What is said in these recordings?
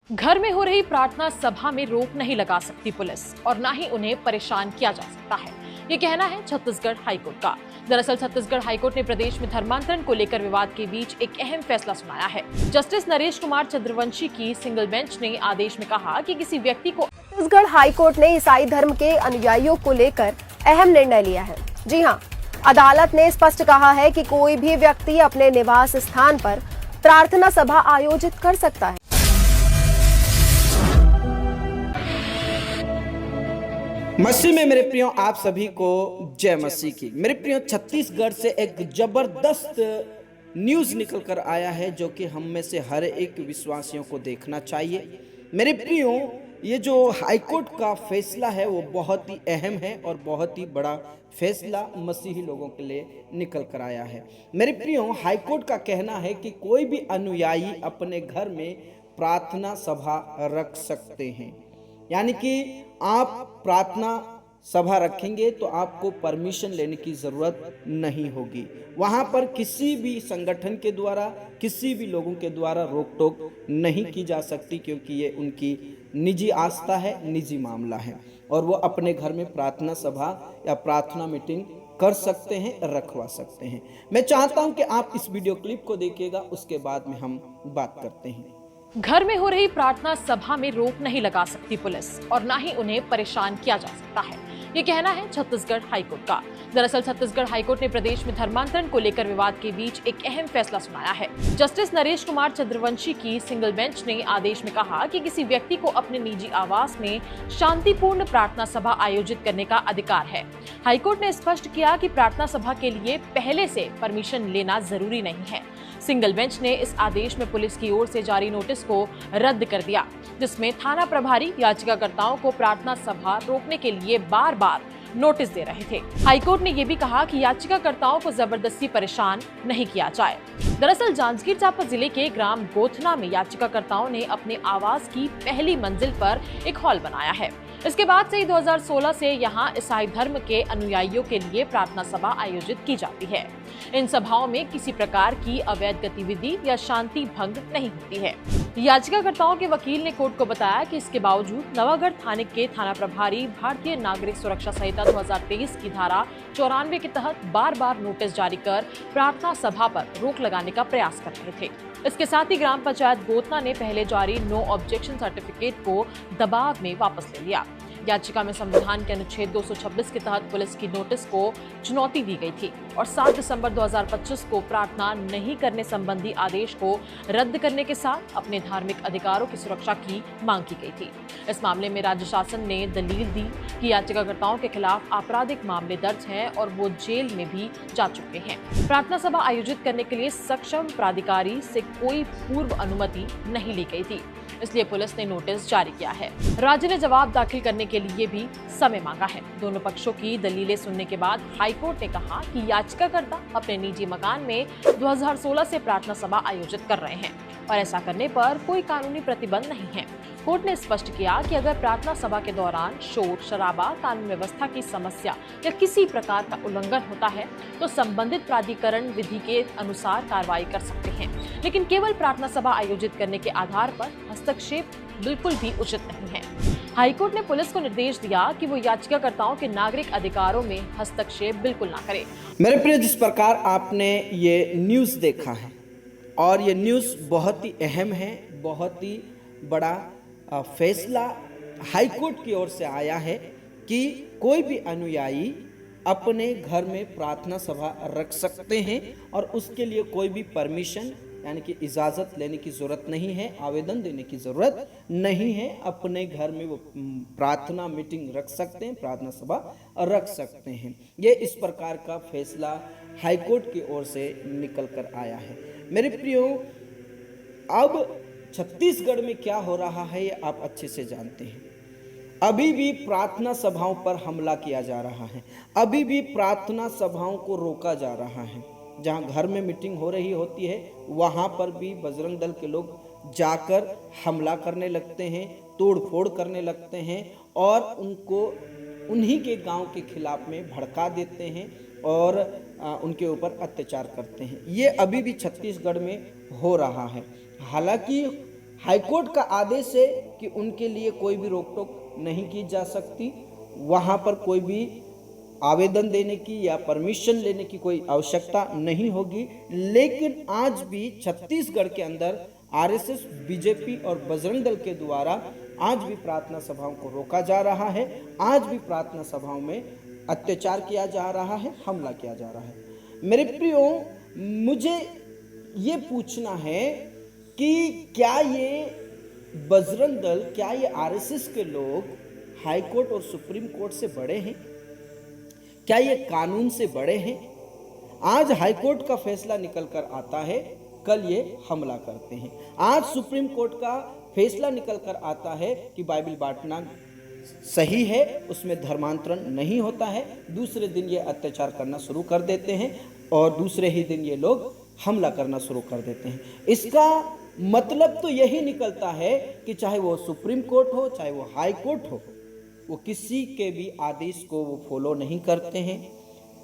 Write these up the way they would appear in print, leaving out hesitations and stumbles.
घर में हो रही प्रार्थना सभा में रोक नहीं लगा सकती पुलिस और न ही उन्हें परेशान किया जा सकता है, ये कहना है छत्तीसगढ़ हाईकोर्ट का। दरअसल छत्तीसगढ़ हाईकोर्ट ने प्रदेश में धर्मांतरण को लेकर विवाद के बीच एक अहम फैसला सुनाया है। जस्टिस नरेश कुमार चंद्रवंशी की सिंगल बेंच ने आदेश में कहा कि किसी व्यक्ति को छत्तीसगढ़ हाईकोर्ट ने ईसाई धर्म के अनुयायियों को लेकर अहम निर्णय लिया है। जी हां, अदालत ने स्पष्ट कहा है कि कोई भी व्यक्ति अपने निवास स्थान पर प्रार्थना सभा आयोजित कर सकता है। मसीह में मेरे प्रियो, आप सभी को जय मसीह की। मेरे प्रियो, छत्तीसगढ़ से एक जबरदस्त न्यूज़ निकल कर आया है जो कि हम में से हर एक विश्वासियों को देखना चाहिए। मेरे प्रियो, ये जो हाईकोर्ट का फैसला है वो बहुत ही अहम है और बहुत ही बड़ा फैसला मसीही लोगों के लिए निकल कर आया है। मेरे प्रियो, हाईकोर्ट का कहना है कि कोई भी अनुयायी अपने घर में प्रार्थना सभा रख सकते हैं। यानी कि आप प्रार्थना सभा रखेंगे तो आपको परमिशन लेने की ज़रूरत नहीं होगी। वहाँ पर किसी भी संगठन के द्वारा, किसी भी लोगों के द्वारा रोक टोक नहीं की जा सकती, क्योंकि ये उनकी निजी आस्था है, निजी मामला है और वो अपने घर में प्रार्थना सभा या प्रार्थना मीटिंग कर सकते हैं, रखवा सकते हैं। मैं चाहता हूँ कि आप इस वीडियो क्लिप को देखिएगा, उसके बाद में हम बात करते हैं। घर में हो रही प्रार्थना सभा में रोक नहीं लगा सकती पुलिस और न ही उन्हें परेशान किया जा सकता है, ये कहना है छत्तीसगढ़ हाईकोर्ट का। दरअसल छत्तीसगढ़ हाईकोर्ट ने प्रदेश में धर्मांतरण को लेकर विवाद के बीच एक अहम फैसला सुनाया है। जस्टिस नरेश कुमार चंद्रवंशी की सिंगल बेंच ने आदेश में कहा कि किसी व्यक्ति को अपने निजी आवास में शांतिपूर्ण प्रार्थना सभा आयोजित करने का अधिकार है। हाईकोर्ट ने स्पष्ट किया कि प्रार्थना सभा के लिए पहले से परमिशन लेना जरूरी नहीं है। सिंगल बेंच ने इस आदेश में पुलिस की ओर से जारी नोटिस को रद्द कर दिया, जिसमें थाना प्रभारी याचिकाकर्ताओं को प्रार्थना सभा रोकने के लिए बार बार नोटिस दे रहे थे। हाईकोर्ट ने यह भी कहा कि याचिकाकर्ताओं को जबरदस्ती परेशान नहीं किया जाए। दरअसल जांजगीर चांपा जिले के ग्राम गोथना में याचिकाकर्ताओं ने अपने आवास की पहली मंजिल पर एक हॉल बनाया है। इसके बाद से ही 2016 से यहाँ ईसाई धर्म के अनुयायियों के लिए प्रार्थना सभा आयोजित की जाती है। इन सभाओं में किसी प्रकार की अवैध गतिविधि या शांति भंग नहीं होती है। याचिकाकर्ताओं के वकील ने कोर्ट को बताया कि इसके बावजूद नवागढ़ थाने के थाना प्रभारी भारतीय नागरिक सुरक्षा संहिता 2023 की धारा 94 के तहत बार बार नोटिस जारी कर प्रार्थना सभा पर रोक लगाने का प्रयास कर रहे थे। इसके साथ ही ग्राम पंचायत गोतना ने पहले जारी नो ऑब्जेक्शन सर्टिफिकेट को दबाव में वापस ले लिया। याचिका में संविधान के अनुच्छेद 226 के तहत पुलिस की नोटिस को चुनौती दी गई थी और 7 दिसंबर 2025 को प्रार्थना नहीं करने संबंधी आदेश को रद्द करने के साथ अपने धार्मिक अधिकारों की सुरक्षा की मांग की गई थी। इस मामले में राज्य शासन ने दलील दी कि याचिकाकर्ताओं के खिलाफ आपराधिक मामले दर्ज हैं और वो जेल में भी जा चुके हैं। प्रार्थना सभा आयोजित करने के लिए सक्षम प्राधिकारी से कोई पूर्व अनुमति नहीं ली गई थी, इसलिए पुलिस ने नोटिस जारी किया है। राज्य ने जवाब दाखिल करने के लिए भी समय मांगा है। दोनों पक्षों की दलीलें सुनने के बाद हाईकोर्ट ने कहा कि याचिकाकर्ता अपने निजी मकान में 2016 से प्रार्थना सभा आयोजित कर रहे हैं और ऐसा करने पर कोई कानूनी प्रतिबंध नहीं है। कोर्ट ने स्पष्ट किया कि अगर प्रार्थना सभा के दौरान शोर शराबा, कानून व्यवस्था की समस्या या किसी प्रकार का उल्लंघन होता है तो संबंधित प्राधिकरण विधि के अनुसार कार्रवाई कर सकते हैं, लेकिन केवल प्रार्थना सभा आयोजित करने के आधार पर हस्तक्षेप बिल्कुल भी उचित नहीं है। हाईकोर्ट ने पुलिस को निर्देश दिया कि वो याचिकाकर्ताओं के नागरिक अधिकारों में हस्तक्षेप बिल्कुल ना करे। मेरे प्रिय, जिस प्रकार आपने ये न्यूज़ देखा है और ये न्यूज़ बहुत ही अहम है, बहुत ही बड़ा फैसला हाईकोर्ट की ओर से आया है कि कोई भी अनुयायी अपने घर में प्रार्थना सभा रख सकते हैं और उसके लिए कोई भी परमिशन यानी कि इजाज़त लेने की ज़रूरत नहीं है, आवेदन देने की ज़रूरत नहीं है। अपने घर में वो प्रार्थना मीटिंग रख सकते हैं, प्रार्थना सभा रख सकते हैं। ये इस प्रकार का फैसला हाईकोर्ट की ओर से निकल कर आया है। मेरे प्रियो, अब छत्तीसगढ़ में क्या हो रहा है ये आप अच्छे से जानते हैं। अभी भी प्रार्थना सभाओं पर हमला किया जा रहा है, अभी भी प्रार्थना सभाओं को रोका जा रहा है। जहां घर में मीटिंग हो रही होती है वहां पर भी बजरंग दल के लोग जाकर हमला करने लगते हैं, तोड़ फोड़ करने लगते हैं और उनको उन्हीं के गांव के खिलाफ में भड़का देते हैं और उनके ऊपर अत्याचार करते हैं। ये अभी भी छत्तीसगढ़ में हो रहा है। हालांकि हाईकोर्ट का आदेश है कि उनके लिए कोई भी रोक टोक नहीं की जा सकती, वहाँ पर कोई भी आवेदन देने की या परमिशन लेने की कोई आवश्यकता नहीं होगी। लेकिन आज भी छत्तीसगढ़ के अंदर आरएसएस, बीजेपी और बजरंग दल के द्वारा आज भी प्रार्थना सभाओं को रोका जा रहा है। आज भी प्रार्थना सभाओं में अत्याचार किया जा रहा है, हमला किया जा रहा है। मेरे प्रियो, मुझे ये पूछना है कि क्या ये बजरंग दल, क्या ये आरएसएस के लोग हाई कोर्ट और सुप्रीम कोर्ट से बड़े हैं? क्या ये कानून से बड़े हैं? आज हाई कोर्ट का फैसला निकल कर आता है, कल ये हमला करते हैं। आज सुप्रीम कोर्ट का फैसला निकल कर आता है कि बाइबल बांटना सही है, उसमें धर्मांतरण नहीं होता है। दूसरे दिन ये अत्याचार करना शुरू कर देते हैं और दूसरे ही दिन ये लोग हमला करना शुरू कर देते हैं। इसका मतलब तो यही निकलता है कि चाहे वो सुप्रीम कोर्ट हो, चाहे वो हाई कोर्ट हो, वो किसी के भी आदेश को वो फॉलो नहीं करते हैं।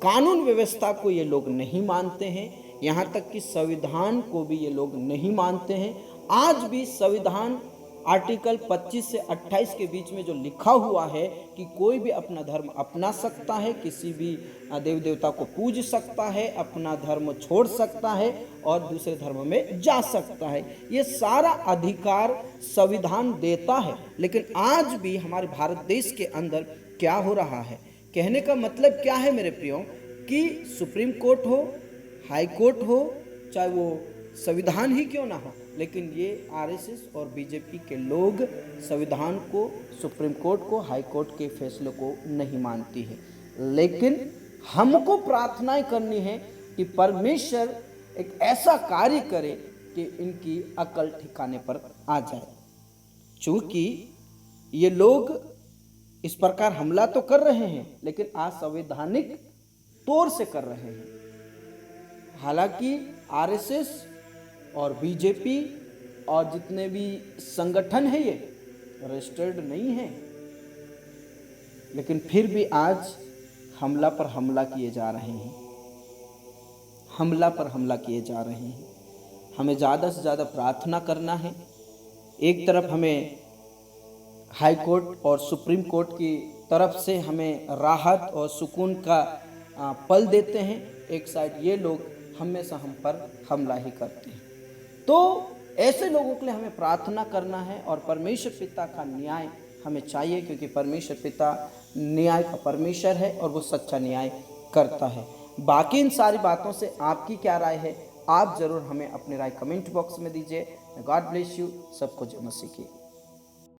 कानून व्यवस्था को ये लोग नहीं मानते हैं, यहाँ तक कि संविधान को भी ये लोग नहीं मानते हैं। आज भी संविधान आर्टिकल 25 से 28 के बीच में जो लिखा हुआ है कि कोई भी अपना धर्म अपना सकता है, किसी भी देव देवता को पूज सकता है, अपना धर्म छोड़ सकता है और दूसरे धर्म में जा सकता है, ये सारा अधिकार संविधान देता है। लेकिन आज भी हमारे भारत देश के अंदर क्या हो रहा है, कहने का मतलब क्या है मेरे प्रियो, कि सुप्रीम कोर्ट हो, हाई कोर्ट हो, चाहे वो संविधान ही क्यों ना हो, लेकिन ये आरएसएस और बीजेपी के लोग संविधान को, सुप्रीम कोर्ट को, हाई कोर्ट के फैसले को नहीं मानती है। लेकिन हमको प्रार्थनाएं करनी है कि परमेश्वर एक ऐसा कार्य करे कि इनकी अकल ठिकाने पर आ जाए। चूंकि ये लोग इस प्रकार हमला तो कर रहे हैं, लेकिन असंवैधानिक तौर से कर रहे हैं। हालांकि आरएसएस और बीजेपी और जितने भी संगठन है ये रजिस्टर्ड नहीं है, लेकिन फिर भी आज हमला पर हमला किए जा रहे हैं, हमला पर हमला किए जा रहे हैं। हमें ज़्यादा से ज़्यादा प्रार्थना करना है। एक तरफ हमें हाई कोर्ट और सुप्रीम कोर्ट की तरफ से हमें राहत और सुकून का पल देते हैं, एक साइड ये लोग हमेशा हम पर हमला ही करते हैं। तो ऐसे लोगों के लिए हमें प्रार्थना करना है और परमेश्वर पिता का न्याय हमें चाहिए, क्योंकि परमेश्वर पिता न्याय का परमेश्वर है और वो सच्चा न्याय करता है। बाकी इन सारी बातों से आपकी क्या राय है, आप ज़रूर हमें अपनी राय कमेंट बॉक्स में दीजिए। God bless you. सबको जय मसीह की।